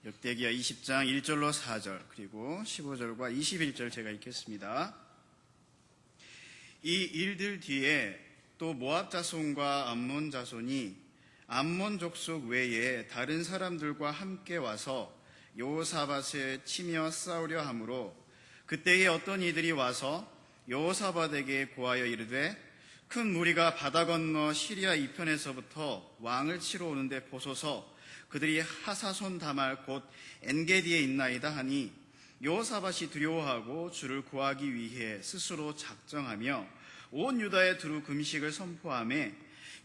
역대기야 20장 1절로 4절 그리고 15절과 21절 제가 읽겠습니다. 이 일들 뒤에 또 모압 자손과 암몬 자손이 암몬 족속 외에 다른 사람들과 함께 와서 여호사밧을 치며 싸우려 하므로 그때에 어떤 이들이 와서 여호사밧에게 고하여 이르되 큰 무리가 바다 건너 시리아 이편에서부터 왕을 치러 오는데 보소서. 그들이 하사손 다말 곧 엔게디에 있나이다 하니 여호사밧이 두려워하고 주를 구하기 위해 스스로 작정하며 온 유다에 두루 금식을 선포하며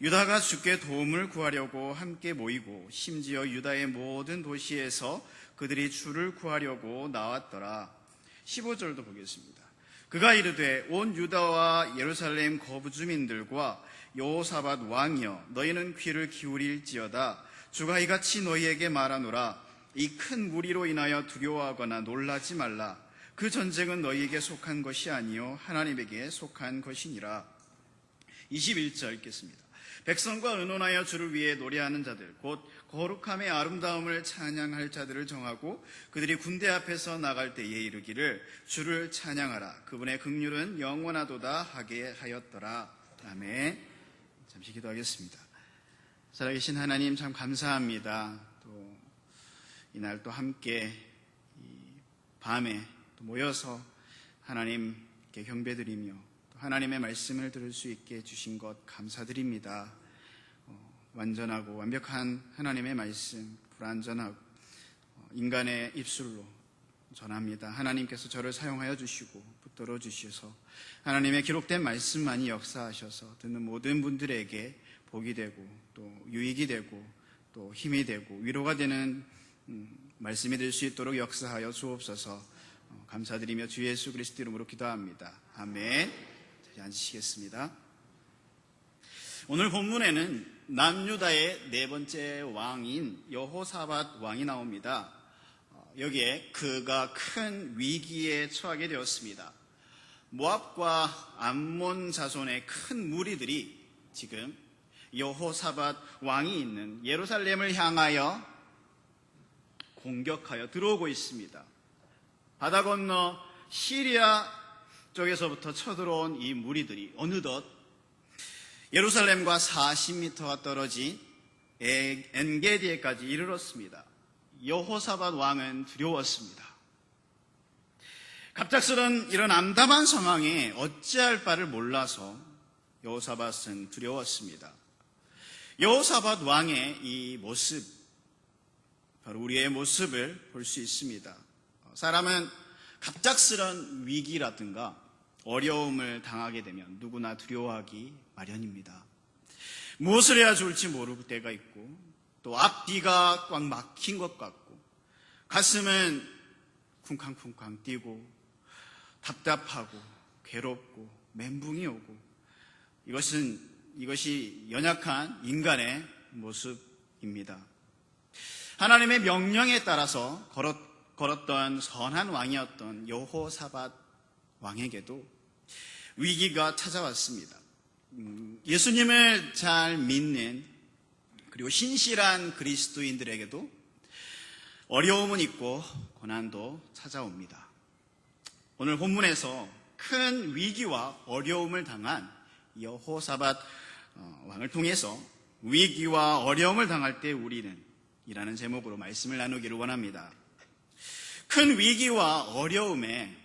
유다가 주께 도움을 구하려고 함께 모이고 심지어 유다의 모든 도시에서 그들이 주를 구하려고 나왔더라. 15절도 보겠습니다. 그가 이르되 온 유다와 예루살렘 거부 주민들과 여호사밧 왕이여 너희는 귀를 기울일지어다. 주가 이같이 너희에게 말하노라. 이 큰 무리로 인하여 두려워하거나 놀라지 말라. 그 전쟁은 너희에게 속한 것이 아니요 하나님에게 속한 것이니라. 21절 읽겠습니다. 백성과 의논하여 주를 위해 노래하는 자들 곧 거룩함의 아름다움을 찬양할 자들을 정하고 그들이 군대 앞에서 나갈 때에 이르기를 주를 찬양하라. 그분의 긍휼은 영원하도다 하게 하였더라. 아멘. 잠시 기도하겠습니다. 살아계신 하나님 참 감사합니다. 또 이날 또 함께 이 밤에 또 모여서 하나님께 경배드리며 또 하나님의 말씀을 들을 수 있게 해주신 것 감사드립니다. 완전하고 완벽한 하나님의 말씀 불완전하고 인간의 입술로 전합니다. 하나님께서 저를 사용하여 주시고 붙들어 주셔서 하나님의 기록된 말씀만이 역사하셔서 듣는 모든 분들에게 복이 되고 또 유익이 되고 또 힘이 되고 위로가 되는 말씀이 될 수 있도록 역사하여 주옵소서. 감사드리며 주 예수 그리스도 이름으로 기도합니다. 아멘. 다시 앉으시겠습니다. 오늘 본문에는 남유다의 네 번째 왕인 여호사밧 왕이 나옵니다. 여기에 그가 큰 위기에 처하게 되었습니다. 모압과 암몬 자손의 큰 무리들이 지금 여호사밧 왕이 있는 예루살렘을 향하여 공격하여 들어오고 있습니다. 바다 건너 시리아 쪽에서부터 쳐들어온 이 무리들이 어느덧 예루살렘과 40m가 떨어진 엔게디에까지 이르렀습니다. 여호사밧 왕은 두려웠습니다. 갑작스런 이런 암담한 상황에 어찌할 바를 몰라서 여호사밧은 두려웠습니다. 여호사밧 왕의 이 모습, 바로 우리의 모습을 볼 수 있습니다. 사람은 갑작스런 위기라든가 어려움을 당하게 되면 누구나 두려워하기 마련입니다. 무엇을 해야 좋을지 모를 때가 있고 또 앞뒤가 꽉 막힌 것 같고 가슴은 쿵쾅쿵쾅 뛰고 답답하고 괴롭고 멘붕이 오고 이것이 연약한 인간의 모습입니다. 하나님의 명령에 따라서 걸었던 선한 왕이었던 여호사밧 왕에게도 위기가 찾아왔습니다. 예수님을 잘 믿는 그리고 신실한 그리스도인들에게도 어려움은 있고 고난도 찾아옵니다. 오늘 본문에서 큰 위기와 어려움을 당한 여호사밧 왕을 통해서 위기와 어려움을 당할 때 우리는 이라는 제목으로 말씀을 나누기를 원합니다. 큰 위기와 어려움에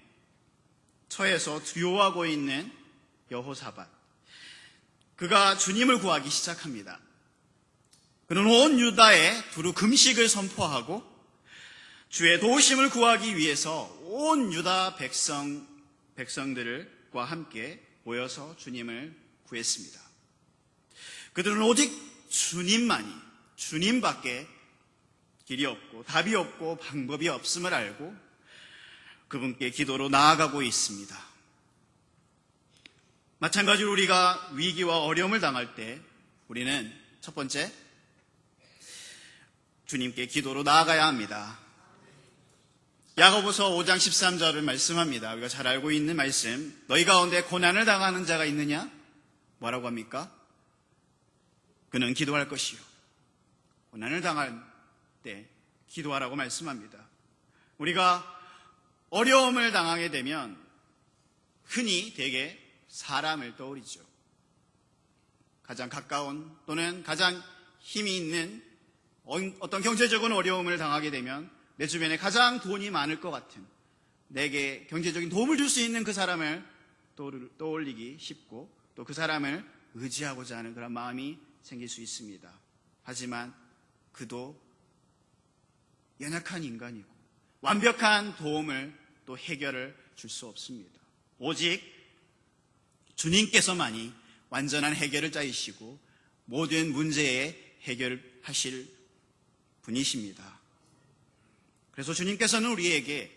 처해서 두려워하고 있는 여호사밧, 그가 주님을 구하기 시작합니다. 그는 온 유다에 두루 금식을 선포하고 주의 도우심을 구하기 위해서 온 유다 백성들과 함께 모여서 주님을 구했습니다. 그들은 오직 주님밖에 길이 없고 답이 없고 방법이 없음을 알고 그분께 기도로 나아가고 있습니다. 마찬가지로 우리가 위기와 어려움을 당할 때 우리는 첫 번째, 주님께 기도로 나아가야 합니다. 야고보서 5장 13절을 말씀합니다. 우리가 잘 알고 있는 말씀. 너희 가운데 고난을 당하는 자가 있느냐? 뭐라고 합니까? 그는 기도할 것이요. 고난을 당할 때 기도하라고 말씀합니다. 우리가 어려움을 당하게 되면 흔히 대개 사람을 떠올리죠. 가장 가까운 또는 가장 힘이 있는 어떤 경제적인 어려움을 당하게 되면 내 주변에 가장 돈이 많을 것 같은, 내게 경제적인 도움을 줄 수 있는 그 사람을 떠올리기 쉽고 또 그 사람을 의지하고자 하는 그런 마음이 생길 수 있습니다. 하지만 그도 연약한 인간이고 완벽한 도움을 또 해결을 줄 수 없습니다. 오직 주님께서만이 완전한 해결을 짜이시고 모든 문제에 해결하실 분이십니다. 그래서 주님께서는 우리에게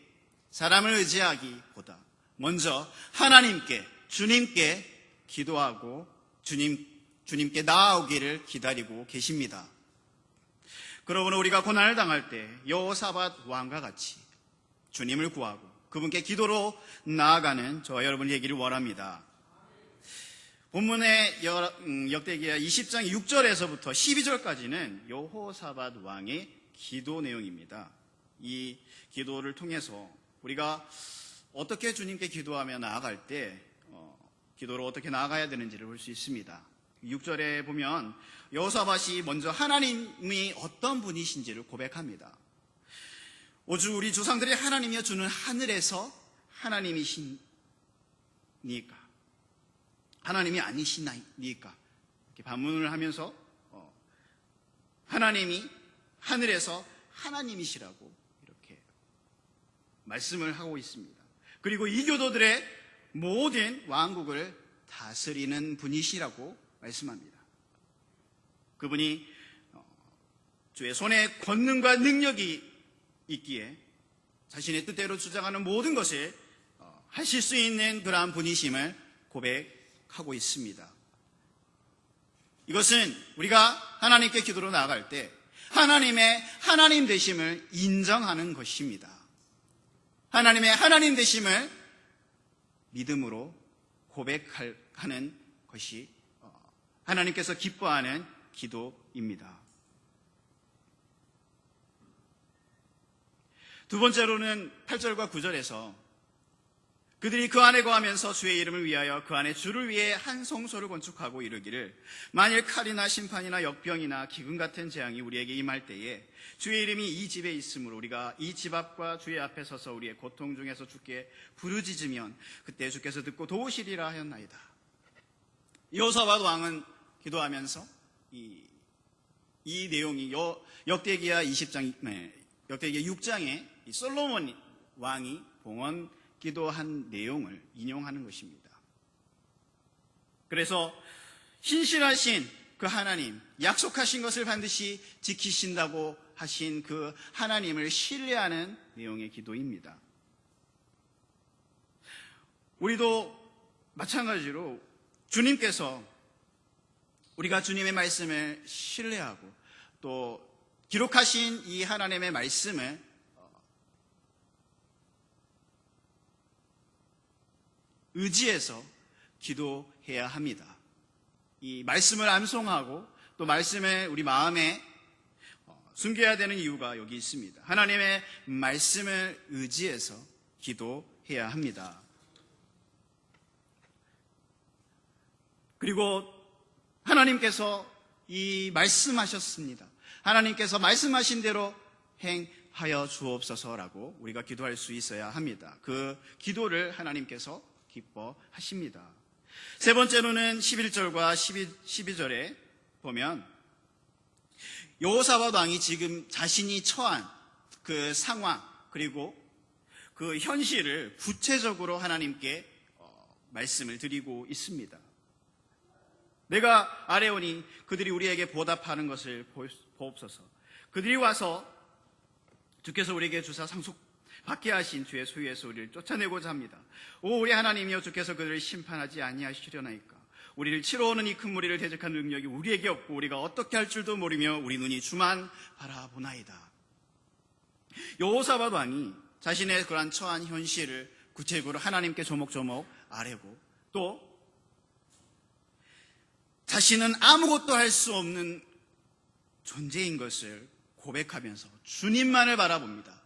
사람을 의지하기보다 먼저 하나님께, 주님께 기도하고 주님께 나아오기를 기다리고 계십니다. 그러므로 우리가 고난을 당할 때 여호사밧 왕과 같이 주님을 구하고 그분께 기도로 나아가는 저와 여러분 되기를 원합니다. 본문의 역대기야 20장 6절에서부터 12절까지는 여호사밧 왕의 기도 내용입니다. 이 기도를 통해서 우리가 어떻게 주님께 기도하며 나아갈 때 기도로 어떻게 나아가야 되는지를 볼 수 있습니다. 6절에 보면 여호사밧이 먼저 하나님이 어떤 분이신지를 고백합니다. 오주 우리 조상들이 하나님이여 주는 하늘에서 하나님이시니까, 하나님이 아니시나이까, 이렇게 반문을 하면서 하나님이 하늘에서 하나님이시라고 이렇게 말씀을 하고 있습니다. 그리고 이 교도들의 모든 왕국을 다스리는 분이시라고 말씀합니다. 그분이 주의 손에 권능과 능력이 있기에 자신의 뜻대로 주장하는 모든 것을 하실 수 있는 그러한 분이심을 고백하고 있습니다. 이것은 우리가 하나님께 기도로 나아갈 때 하나님의 하나님 되심을 인정하는 것입니다. 하나님의 하나님 되심을 믿음으로 고백하는 것이 하나님께서 기뻐하는 기도입니다. 두 번째로는 8절과 9절에서 그들이 그 안에 거하면서 주의 이름을 위하여 그 안에 주를 위해 한 성소를 건축하고 이르기를 만일 칼이나 심판이나 역병이나 기근 같은 재앙이 우리에게 임할 때에 주의 이름이 이 집에 있으므로 우리가 이 집 앞과 주의 앞에 서서 우리의 고통 중에서 주께 부르짖으면 그때 주께서 듣고 도우시리라 하였나이다. 여호사밧 왕은 기도하면서 이 내용이 역대기야 20장, 역대기야 6장에 솔로몬 왕이 봉헌 기도한 내용을 인용하는 것입니다. 그래서 신실하신 그 하나님, 약속하신 것을 반드시 지키신다고 하신 그 하나님을 신뢰하는 내용의 기도입니다. 우리도 마찬가지로 주님께서 우리가 주님의 말씀을 신뢰하고 또 기록하신 이 하나님의 말씀을 의지해서 기도해야 합니다. 이 말씀을 암송하고 또 말씀을 우리 마음에 숨겨야 되는 이유가 여기 있습니다. 하나님의 말씀을 의지해서 기도해야 합니다. 그리고 하나님께서 이 말씀하셨습니다. 하나님께서 말씀하신 대로 행하여 주옵소서라고 우리가 기도할 수 있어야 합니다. 그 기도를 하나님께서 기뻐하십니다. 세 번째로는 11절과 12절에 보면 여호사밧 왕이 지금 자신이 처한 그 상황 그리고 그 현실을 구체적으로 하나님께 말씀을 드리고 있습니다. 내가 아뢰오니 그들이 우리에게 보답하는 것을 보옵소서. 그들이 와서 주께서 우리에게 주사 상속받게 하신 주의 소유에서 우리를 쫓아내고자 합니다. 오 우리 하나님이여 주께서 그들을 심판하지 아니하시려나이까. 우리를 치러오는 이 큰 무리를 대적한 능력이 우리에게 없고 우리가 어떻게 할 줄도 모르며 우리 눈이 주만 바라보나이다. 여호사밧 왕이 자신의 그러한 처한 현실을 구체적으로 하나님께 조목조목 아뢰고 또 자신은 아무것도 할 수 없는 존재인 것을 고백하면서 주님만을 바라봅니다.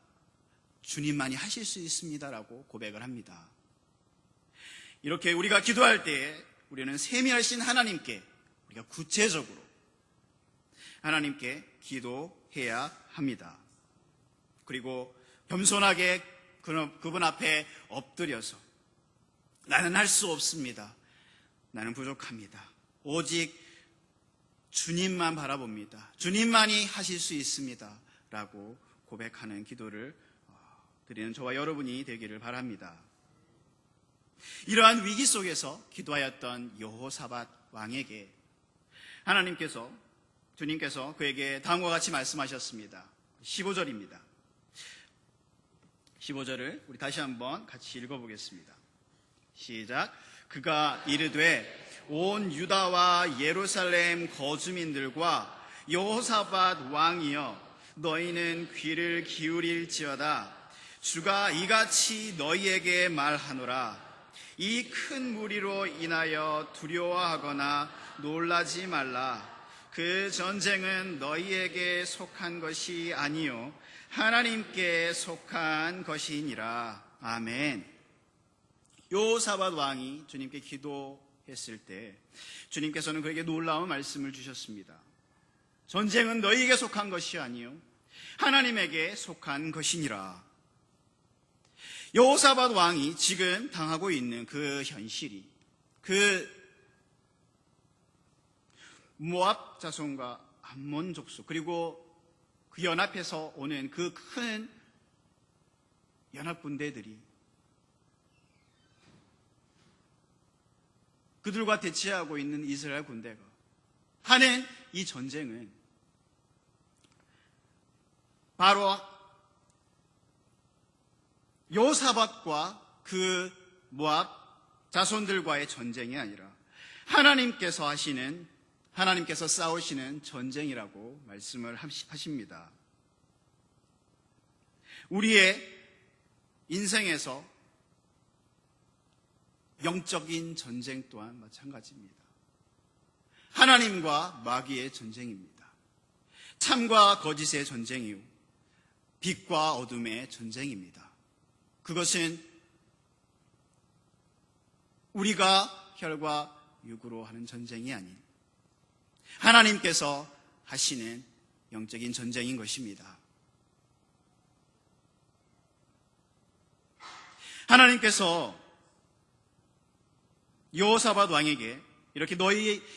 주님만이 하실 수 있습니다라고 고백을 합니다. 이렇게 우리가 기도할 때에 우리는 세미하신 하나님께 우리가 구체적으로 하나님께 기도해야 합니다. 그리고 겸손하게 그분 앞에 엎드려서 나는 할 수 없습니다. 나는 부족합니다. 오직 주님만 바라봅니다. 주님만이 하실 수 있습니다. 라고 고백하는 기도를 드리는 저와 여러분이 되기를 바랍니다. 이러한 위기 속에서 기도하였던 여호사밧 왕에게 주님께서 그에게 다음과 같이 말씀하셨습니다. 15절입니다. 15절을 우리 다시 한번 같이 읽어보겠습니다. 시작. 그가 이르되 온 유다와 예루살렘 거주민들과 여호사밧 왕이여 너희는 귀를 기울일지어다. 주가 이같이 너희에게 말하노라. 이 큰 무리로 인하여 두려워하거나 놀라지 말라. 그 전쟁은 너희에게 속한 것이 아니요 하나님께 속한 것이니라. 아멘. 여호사밧 왕이 주님께 기도했을 때 주님께서는 그에게 놀라운 말씀을 주셨습니다. 전쟁은 너희에게 속한 것이 아니요 하나님에게 속한 것이니라. 여호사밧 왕이 지금 당하고 있는 그 현실이 그 모압 자손과 암몬 족속 그리고 그 연합해서 오는 그 큰 연합군대들이 그들과 대치하고 있는 이스라엘 군대가 하는 이 전쟁은 바로 여호사밧과 그 모압 자손들과의 전쟁이 아니라 하나님께서 싸우시는 전쟁이라고 말씀을 하십니다. 우리의 인생에서 영적인 전쟁 또한 마찬가지입니다. 하나님과 마귀의 전쟁입니다. 참과 거짓의 전쟁이요 빛과 어둠의 전쟁입니다. 그것은 우리가 혈과 육으로 하는 전쟁이 아닌 하나님께서 하시는 영적인 전쟁인 것입니다. 하나님께서 여호사밧 왕에게 이렇게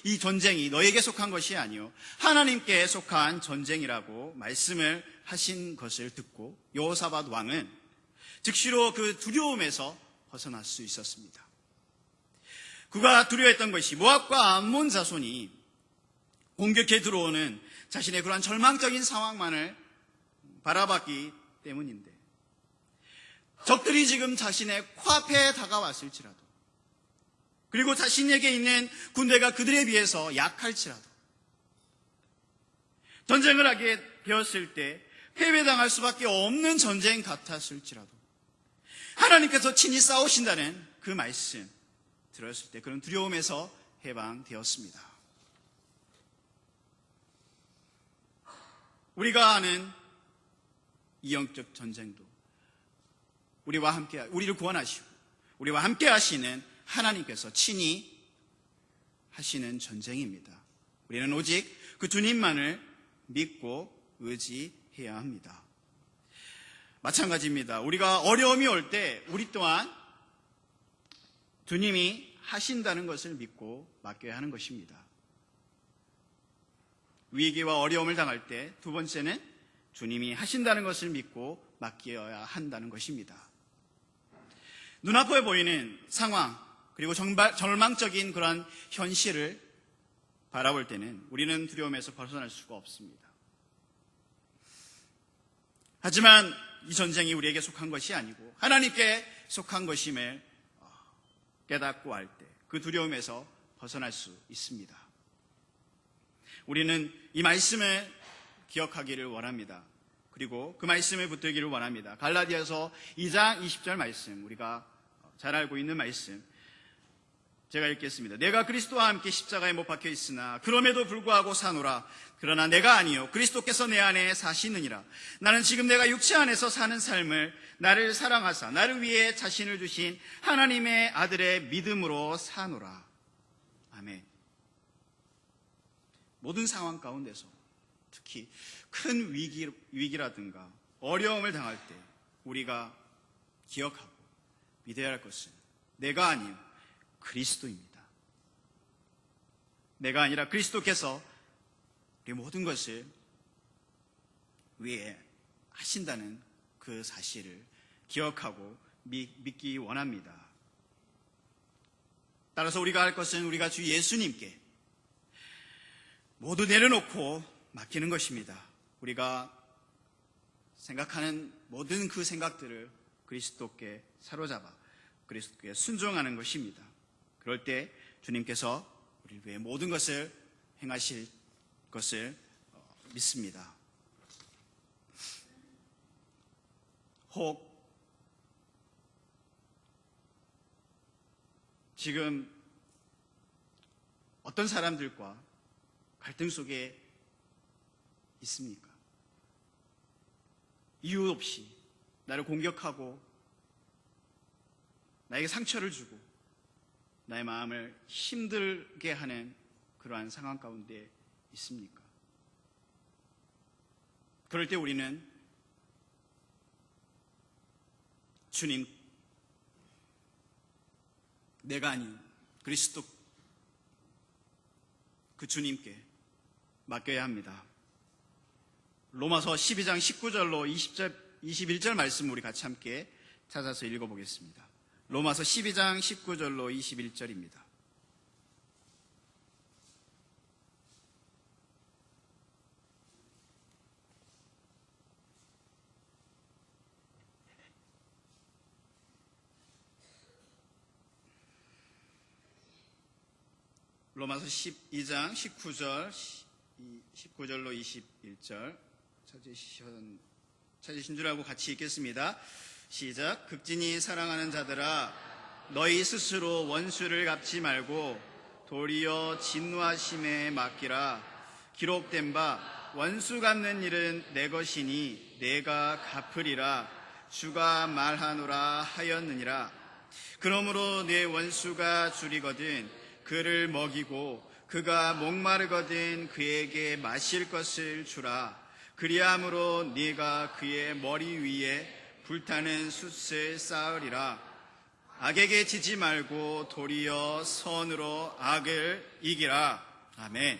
이 전쟁이 너희에게 속한 것이 아니요 하나님께 속한 전쟁이라고 말씀을 하신 것을 듣고 여호사밧 왕은 즉시로 그 두려움에서 벗어날 수 있었습니다. 그가 두려워했던 것이 모압과 암몬 자손이 공격해 들어오는 자신의 그러한 절망적인 상황만을 바라봤기 때문인데 적들이 지금 자신의 코앞에 다가왔을지라도 그리고 자신에게 있는 군대가 그들에 비해서 약할지라도 전쟁을 하게 되었을 때 패배당할 수밖에 없는 전쟁 같았을지라도 하나님께서 친히 싸우신다는 그 말씀 들었을 때 그런 두려움에서 해방되었습니다. 우리가 아는 이 영적 전쟁도 우리를 구원하시고 우리와 함께 하시는 하나님께서 친히 하시는 전쟁입니다. 우리는 오직 그 주님만을 믿고 의지해야 합니다. 마찬가지입니다. 우리가 어려움이 올 때 우리 또한 주님이 하신다는 것을 믿고 맡겨야 하는 것입니다. 위기와 어려움을 당할 때 두 번째는 주님이 하신다는 것을 믿고 맡겨야 한다는 것입니다. 눈앞에 보이는 상황 그리고 절망적인 그런 현실을 바라볼 때는 우리는 두려움에서 벗어날 수가 없습니다. 하지만 이 전쟁이 우리에게 속한 것이 아니고 하나님께 속한 것임을 깨닫고 알 때 그 두려움에서 벗어날 수 있습니다. 우리는 이 말씀을 기억하기를 원합니다. 그리고 그 말씀을 붙들기를 원합니다. 갈라디아서 2장 20절 말씀, 우리가 잘 알고 있는 말씀. 제가 읽겠습니다. 내가 그리스도와 함께 십자가에 못 박혀 있으나 그럼에도 불구하고 사노라. 그러나 내가 아니요 그리스도께서 내 안에 사시느니라. 나는 지금 내가 육체 안에서 사는 삶을 나를 사랑하사 나를 위해 자신을 주신 하나님의 아들의 믿음으로 사노라. 아멘. 모든 상황 가운데서 특히 큰 위기라든가 어려움을 당할 때 우리가 기억하고 믿어야 할 것은 내가 아니요 그리스도입니다. 내가 아니라 그리스도께서 우리 모든 것을 위해 하신다는 그 사실을 기억하고 믿기 원합니다. 따라서 우리가 할 것은 우리가 주 예수님께 모두 내려놓고 맡기는 것입니다. 우리가 생각하는 모든 그 생각들을 그리스도께 사로잡아 그리스도께 순종하는 것입니다. 그럴 때 주님께서 우리를 위해 모든 것을 행하실 것을 믿습니다. 혹 지금 어떤 사람들과 갈등 속에 있습니까? 이유 없이 나를 공격하고 나에게 상처를 주고 나의 마음을 힘들게 하는 그러한 상황 가운데 있습니까? 그럴 때 우리는 주님, 내가 아닌 그리스도 그 주님께 맡겨야 합니다. 로마서 12장 19절로 21절 말씀 우리 같이 함께 찾아서 읽어보겠습니다. 로마서 12장 19절로 21절입니다. 로마서 12장 19절로 21절 찾으신 줄 알고 같이 읽겠습니다. 시작. 극진히 사랑하는 자들아 너희 스스로 원수를 갚지 말고 도리어 진노하심에 맡기라. 기록된 바 원수 갚는 일은 내 것이니 내가 갚으리라. 주가 말하노라 하였느니라. 그러므로 내 원수가 줄이거든 그를 먹이고 그가 목마르거든 그에게 마실 것을 주라. 그리함으로 네가 그의 머리 위에 불타는 숯을 쌓으리라. 악에게 지지 말고 도리어 선으로 악을 이기라. 아멘.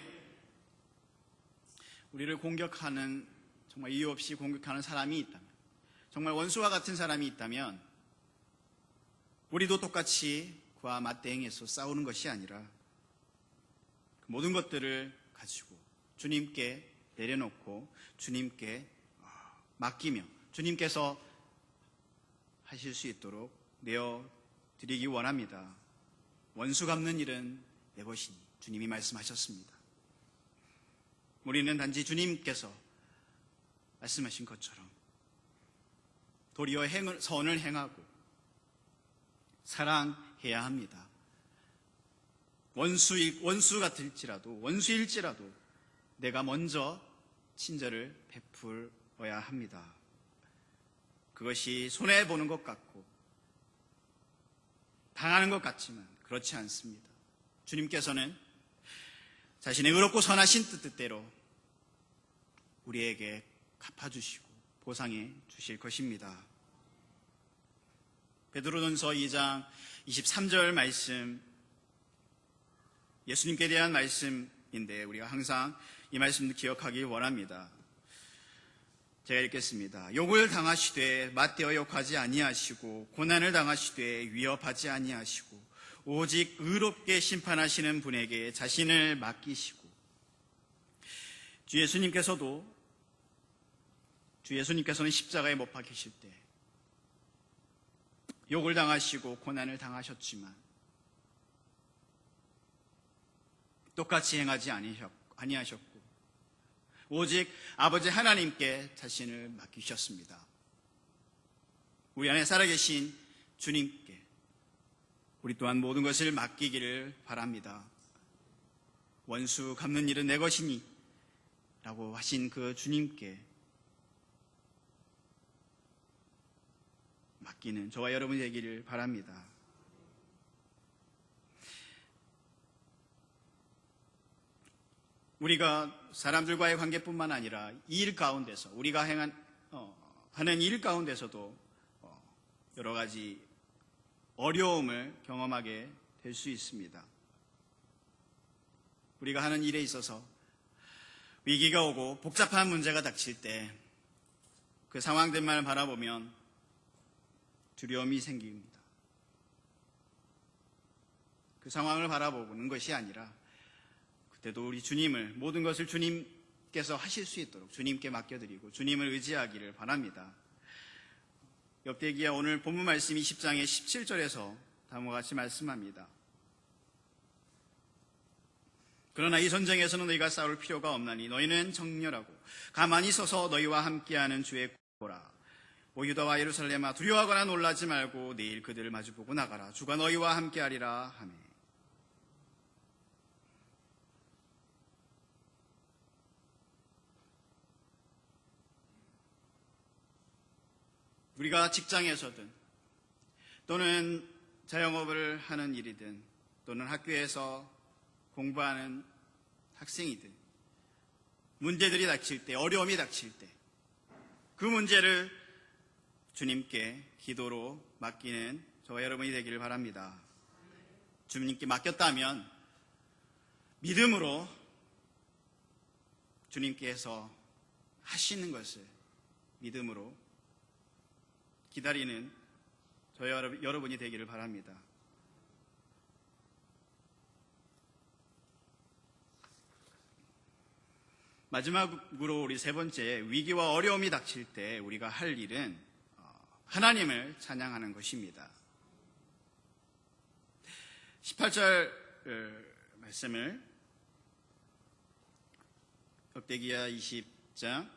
우리를 공격하는, 정말 이유 없이 공격하는 사람이 있다면, 정말 원수와 같은 사람이 있다면 우리도 똑같이 그와 맞대응해서 싸우는 것이 아니라 그 모든 것들을 가지고 주님께 내려놓고 주님께 맡기며 주님께서 하실 수 있도록 내어드리기 원합니다. 원수 갚는 일은 내 것이니 주님이 말씀하셨습니다. 우리는 단지 주님께서 말씀하신 것처럼 도리어 선을 행하고 사랑해야 합니다. 원수 같을지라도 원수일지라도 내가 먼저 친절을 베풀어야 합니다. 그것이 손해보는 것 같고 당하는 것 같지만 그렇지 않습니다. 주님께서는 자신의 의롭고 선하신 뜻대로 우리에게 갚아주시고 보상해 주실 것입니다. 베드로전서 2장 23절 말씀, 예수님께 대한 말씀인데 우리가 항상 이 말씀을 기억하기 원합니다. 제가 읽겠습니다. 욕을 당하시되 맞대어 욕하지 아니하시고 고난을 당하시되 위협하지 아니하시고 오직 의롭게 심판하시는 분에게 자신을 맡기시고 주 예수님께서는 십자가에 못 박히실 때 욕을 당하시고 고난을 당하셨지만 똑같이 행하지 아니하셨고 오직 아버지 하나님께 자신을 맡기셨습니다. 우리 안에 살아계신 주님께 우리 또한 모든 것을 맡기기를 바랍니다. 원수 갚는 일은 내 것이니 라고 하신 그 주님께 맡기는 저와 여러분이 되기를 바랍니다. 우리가 사람들과의 관계뿐만 아니라 이 일 가운데서 우리가 하는 일 가운데서도 여러 가지 어려움을 경험하게 될 수 있습니다. 우리가 하는 일에 있어서 위기가 오고 복잡한 문제가 닥칠 때 그 상황들만 바라보면 두려움이 생깁니다. 그 상황을 바라보는 것이 아니라 그때도 우리 주님을, 모든 것을 주님께서 하실 수 있도록 주님께 맡겨드리고 주님을 의지하기를 바랍니다. 욥기야 오늘 본문 말씀 20장의 17절에서 다음과 같이 말씀합니다. 그러나 이 전쟁에서는 너희가 싸울 필요가 없나니 너희는 정렬하고 가만히 서서 너희와 함께하는 주의 보라. 오 유다와 예루살렘아 두려워하거나 놀라지 말고 내일 그들을 마주보고 나가라. 주가 너희와 함께하리라 하매. 우리가 직장에서든 또는 자영업을 하는 일이든 또는 학교에서 공부하는 학생이든 문제들이 닥칠 때, 어려움이 닥칠 때 그 문제를 주님께 기도로 맡기는 저와 여러분이 되기를 바랍니다. 주님께 맡겼다면 믿음으로 주님께서 하시는 것을 믿음으로 기다리는 저와 여러분이 되기를 바랍니다. 마지막으로 우리 세 번째, 위기와 어려움이 닥칠 때 우리가 할 일은 하나님을 찬양하는 것입니다. 18절 말씀을 욥기야 20장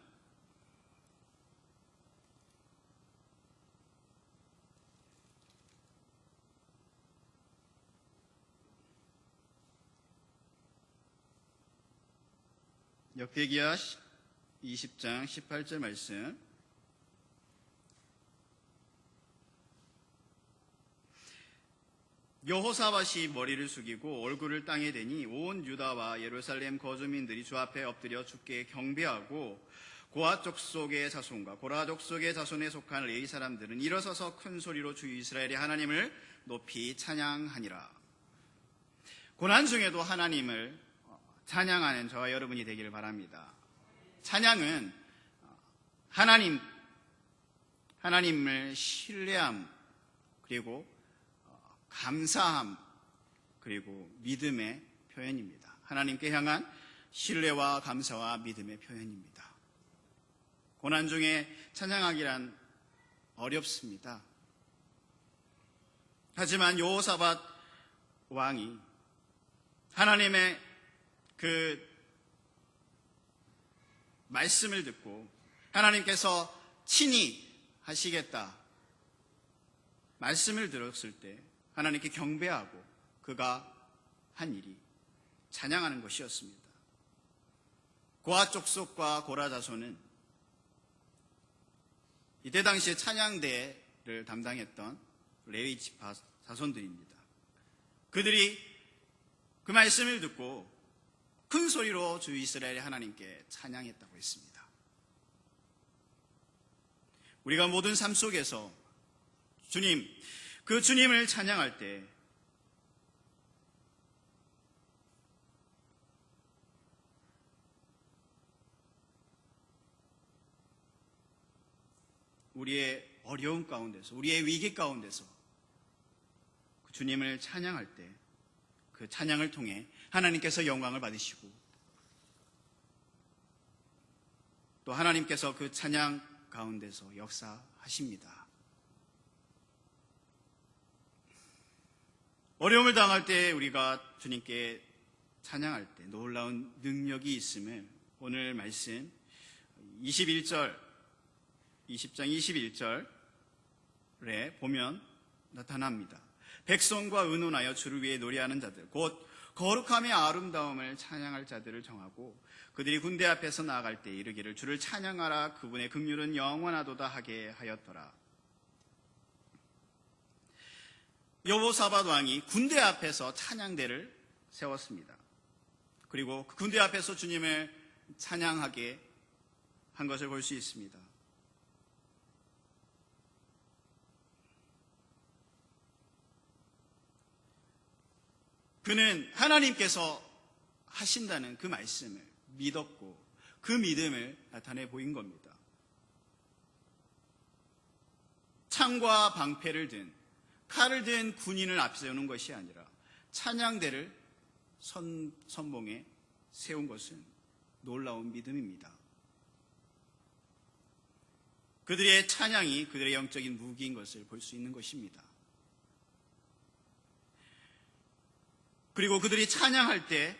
20장 18절 말씀. 여호사밧이 머리를 숙이고 얼굴을 땅에 대니 온 유다와 예루살렘 거주민들이 주 앞에 엎드려 주께 경배하고 고아 족속의 자손과 고라 족속의 자손에 속한 레위 사람들은 일어서서 큰 소리로 주 이스라엘의 하나님을 높이 찬양하니라. 고난 중에도 하나님을 찬양하는 저와 여러분이 되기를 바랍니다. 찬양은 하나님을 신뢰함, 그리고 감사함, 그리고 믿음의 표현입니다. 하나님께 향한 신뢰와 감사와 믿음의 표현입니다. 고난 중에 찬양하기란 어렵습니다. 하지만 여호사밧 왕이 하나님의 그 말씀을 듣고 하나님께서 친히 하시겠다 말씀을 들었을 때 하나님께 경배하고 그가 한 일이 찬양하는 것이었습니다. 고아 족속과 고라 자손은 이때 당시에 찬양대를 담당했던 레위 지파 자손들입니다. 그들이 그 말씀을 듣고 큰 소리로 주 이스라엘의 하나님께 찬양했다고 했습니다. 우리가 모든 삶 속에서 그 주님을 찬양할 때 우리의 어려움 가운데서, 우리의 위기 가운데서 그 주님을 찬양할 때 그 찬양을 통해 하나님께서 영광을 받으시고 또 하나님께서 그 찬양 가운데서 역사하십니다. 어려움을 당할 때 우리가 주님께 찬양할 때 놀라운 능력이 있음을 오늘 말씀 20장 21절에 보면 나타납니다. 백성과 의논하여 주를 위해 노래하는 자들, 곧 거룩함의 아름다움을 찬양할 자들을 정하고 그들이 군대 앞에서 나아갈 때 이르기를 주를 찬양하라 그분의 긍휼은 영원하도다 하게 하였더라. 여호사밧 왕이 군대 앞에서 찬양대를 세웠습니다. 그리고 그 군대 앞에서 주님을 찬양하게 한 것을 볼 수 있습니다. 그는 하나님께서 하신다는 그 말씀을 믿었고 그 믿음을 나타내 보인 겁니다. 창과 방패를 든 칼을 든 군인을 앞세우는 것이 아니라 찬양대를 선봉에 세운 것은 놀라운 믿음입니다. 그들의 찬양이 그들의 영적인 무기인 것을 볼 수 있는 것입니다. 그리고 그들이 찬양할 때,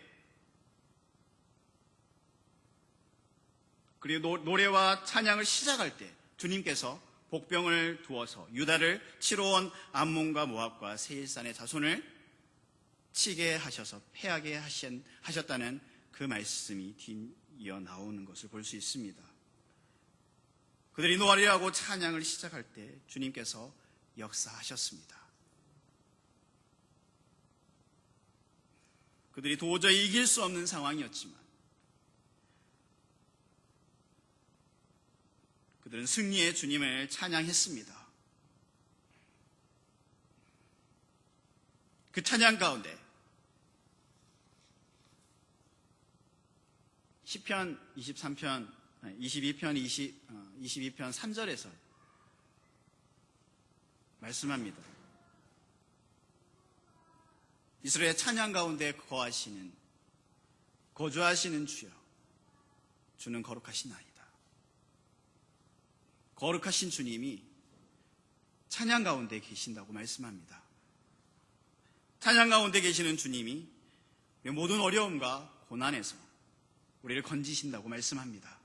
그리고 노래와 찬양을 시작할 때 주님께서 복병을 두어서 유다를 치러 온 암몬과 모압과 세일산의 자손을 치게 하셔서 패하게 하셨다는 그 말씀이 뒤이어 나오는 것을 볼 수 있습니다. 그들이 노래하고 찬양을 시작할 때 주님께서 역사하셨습니다. 그들이 도저히 이길 수 없는 상황이었지만 그들은 승리의 주님을 찬양했습니다. 그 찬양 가운데 시편 22편 3절에서 말씀합니다. 이스라엘 찬양 가운데 거주하시는 주여, 주는 거룩하시나이다. 거룩하신 주님이 찬양 가운데 계신다고 말씀합니다. 찬양 가운데 계시는 주님이 모든 어려움과 고난에서 우리를 건지신다고 말씀합니다.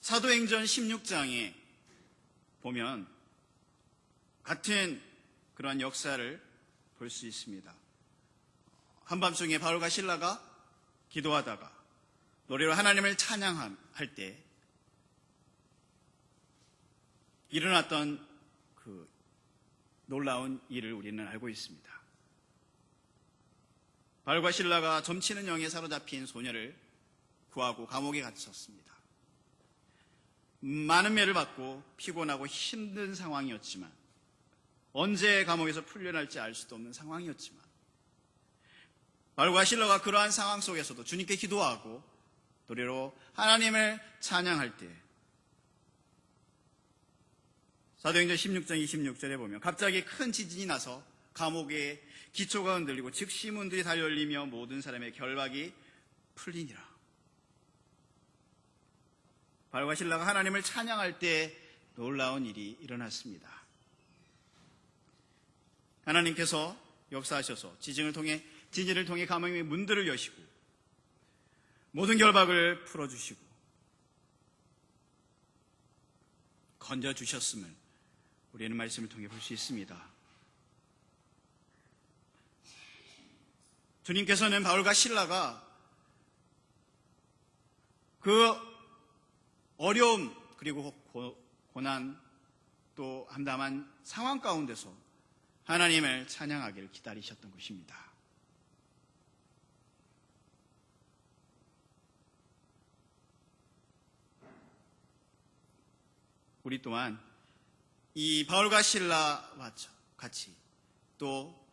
사도행전 16장에 보면 같은 그러한 역사를 볼 수 있습니다. 한밤중에 바울과 실라가 기도하다가 노래로 하나님을 찬양할 때 일어났던 그 놀라운 일을 우리는 알고 있습니다. 바울과 실라가 점치는 영에 사로잡힌 소녀를 구하고 감옥에 갇혔습니다. 많은 매를 받고 피곤하고 힘든 상황이었지만, 언제 감옥에서 풀려날지 알 수도 없는 상황이었지만, 바울과 실라가 그러한 상황 속에서도 주님께 기도하고 노래로 하나님을 찬양할 때 사도행전 16장 26절에 보면 갑자기 큰 지진이 나서 감옥의 기초가 흔들리고 즉시 문들이 다 열리며 모든 사람의 결박이 풀리니라. 바울과 실라가 하나님을 찬양할 때 놀라운 일이 일어났습니다. 하나님께서 역사하셔서 지진을 통해 감옥의 문들을 여시고 모든 결박을 풀어주시고 건져주셨음을 우리는 말씀을 통해 볼 수 있습니다. 주님께서는 바울과 실라가 그 어려움 그리고 고난 또 암담한 상황 가운데서 하나님을 찬양하기를 기다리셨던 것입니다. 우리 또한 이 바울과 실라와 같이 또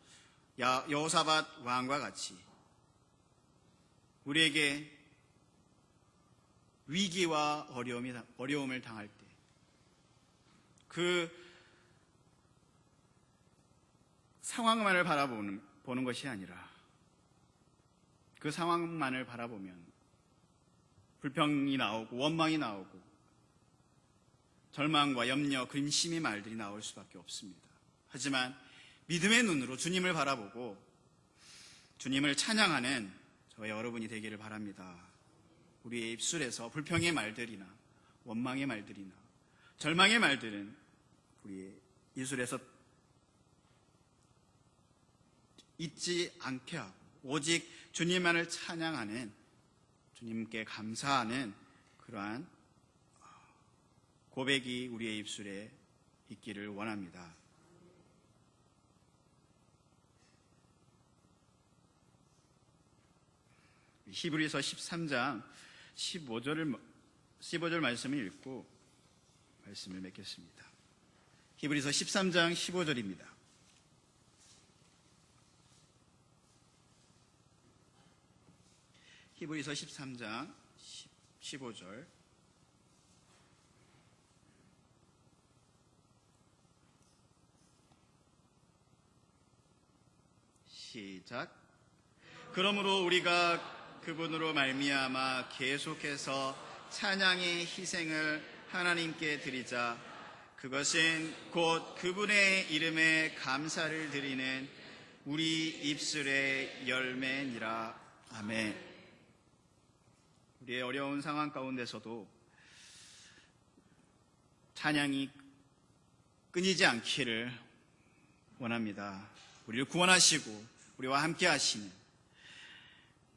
여호사밧 왕과 같이 우리에게 위기와 어려움을 당할 때 그 상황만을 바라보는 것이 아니라 그 상황만을 바라보면 불평이 나오고 원망이 나오고 절망과 염려, 근심의 말들이 나올 수밖에 없습니다. 하지만 믿음의 눈으로 주님을 바라보고 주님을 찬양하는 저와 여러분이 되기를 바랍니다. 우리의 입술에서 불평의 말들이나 원망의 말들이나 절망의 말들은 우리의 입술에서 잊지 않게 하고 오직 주님만을 찬양하는, 주님께 감사하는 그러한 고백이 우리의 입술에 있기를 원합니다. 히브리서 13장 15절 말씀을 읽고 말씀을 맺겠습니다. 히브리서 13장 15절입니다. 히브리서 13장 15절 시작. 그러므로 우리가 그분으로 말미암아 계속해서 찬양의 희생을 하나님께 드리자. 그것은 곧 그분의 이름에 감사를 드리는 우리 입술의 열매니라. 아멘. 우리의 어려운 상황 가운데서도 찬양이 끊이지 않기를 원합니다. 우리를 구원하시고 우리와 함께 하시는,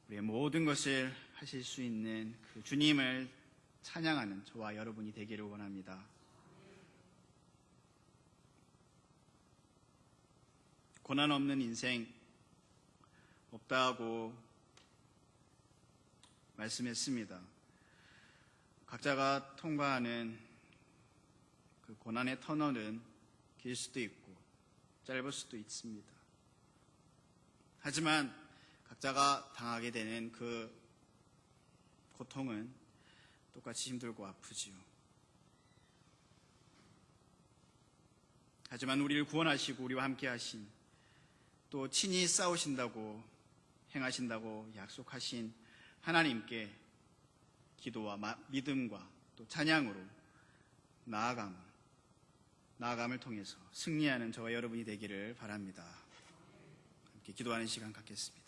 우리의 모든 것을 하실 수 있는 그 주님을 찬양하는 저와 여러분이 되기를 원합니다. 고난 없는 인생 없다고 말씀했습니다. 각자가 통과하는 그 고난의 터널은 길 수도 있고 짧을 수도 있습니다. 하지만 각자가 당하게 되는 그 고통은 똑같이 힘들고 아프지요. 하지만 우리를 구원하시고 우리와 함께 하신, 또 친히 싸우신다고 행하신다고 약속하신 하나님께 기도와 믿음과 또 찬양으로 나아감을 통해서 승리하는 저와 여러분이 되기를 바랍니다. 함께 기도하는 시간 갖겠습니다.